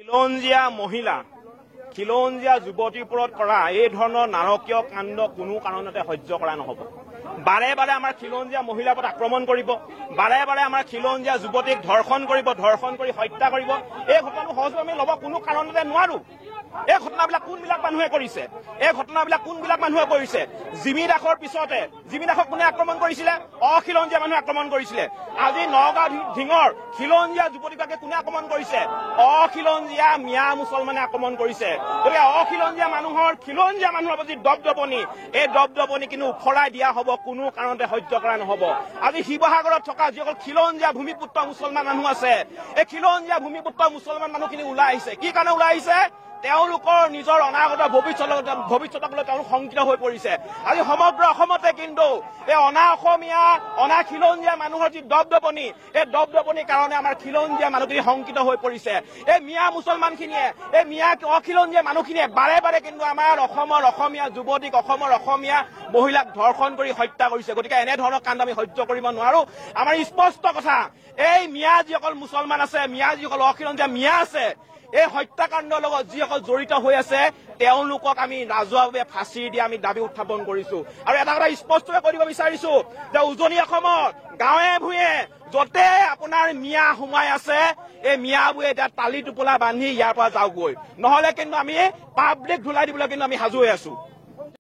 খিলঞ্জীয়া মহিলা খিলঞ্জীয়া যুৱতীৰ ওপৰত কৰা এই ধৰণৰ নাৰকীয় কাণ্ড কোনো কাৰণতে সহ্য কৰা নহ'ব। বাৰে বাৰে আমাৰ খিলঞ্জীয়া মহিলাৰ ওপৰত আক্ৰমণ কৰিব, বাৰে বাৰে আমাৰ খিলঞ্জীয়া যুৱতীক ধৰ্ষণ কৰিব, ধৰ্ষণ কৰি হত্যা কৰিব। এই ঘটনাটো সহজভাৱে আমি ল'ব কোনো কাৰণতে নোৱাৰো। এই ঘটনাবিলাক কোনবিলাক মানুহে কৰিছে? এই ঘটনাবিলাক কোনবিলাক মানুহে কৰিছে? জিমি দাসৰ পিছতে জিমি দাসক কোনে আক্ৰমণ কৰিছিলে? অখিলঞ্জীয়া মানুহে আক্ৰমণ কৰিছিলে। আজি নগাঁও ঢিঙৰ খিলঞ্জীয়া যুৱতীগৰাকীকে কোনে আক্ৰমণ কৰিছে? অখিলঞ্জীয়া মিয়া মুছলমানে আক্ৰমণ কৰিছে। গতিকে অখিলঞ্জীয়া মানুহৰ প্ৰতি দপদপনি, এই দপদপনি কিন্তু উফৰাই দিয়া হ'ব, কোনো কাৰণতে সহ্য কৰা নহ'ব। আজি শিৱসাগৰত থকা যিসকল খিলঞ্জীয়া ভূমিপুত্ৰ মুছলমান মানুহ আছে, এই খিলঞ্জীয়া ভূমিপুত্ৰ মুছলমান মানুহখিনি ওলাই আহিছে। কি কাৰণে ওলাই আহিছে? তেওঁলোকৰ নিজৰ অনাগত ভৱিষ্যতক লৈ তেওঁলোক শংকিত হৈ পৰিছে। আজি সমগ্ৰ অসমতে কিন্তু এই অনা অসমীয়া অনা খিলঞ্জীয়া মানুহৰ যি দপদপনি, এই দপদপনিৰ কাৰণে আমাৰ খিলঞ্জীয়া মানুহখিনি শংকিত হৈ পৰিছে। এই মিয়া মুছলমানখিনিয়ে, এই মিয়া অখিলঞ্জীয়া মানুহখিনিয়ে বাৰে বাৰে কিন্তু আমাৰ অসমৰ অসমীয়া যুৱতীক, অসমৰ অসমীয়া মহিলাক ধৰ্ষণ কৰি হত্যা কৰিছে। গতিকে এনেধৰণৰ কাণ্ড আমি সহ্য কৰিব নোৱাৰো। আমাৰ স্পষ্ট কথা, এই মিয়া যিসকল মুছলমান আছে, মিয়া যিসকল অখিলঞ্জীয়া মিয়া আছে, এই হত্যাকাণ্ডৰ লগত যিসকল জড়িত হৈ আছে, তেওঁলোকক আমি ৰাজহুৱাভাৱে ফাঁচি দিয়া আমি দাবী উত্থাপন কৰিছো। আৰু এটা কথা স্পষ্টকৈ কৈ দিব বিচাৰিছো যে উজনি অসমত গাঁৱে ভূঞে য'তে আপোনাৰ মিয়া সোমাই আছে, এই মিয়াবোৰে এতিয়া টালি টোপোলা বান্ধি ইয়াৰ পৰা যাওঁগৈ, নহলে কিন্তু আমি পাব্লিক ধুলাই দিবলৈ কিন্তু আমি সাজু হৈ আছো।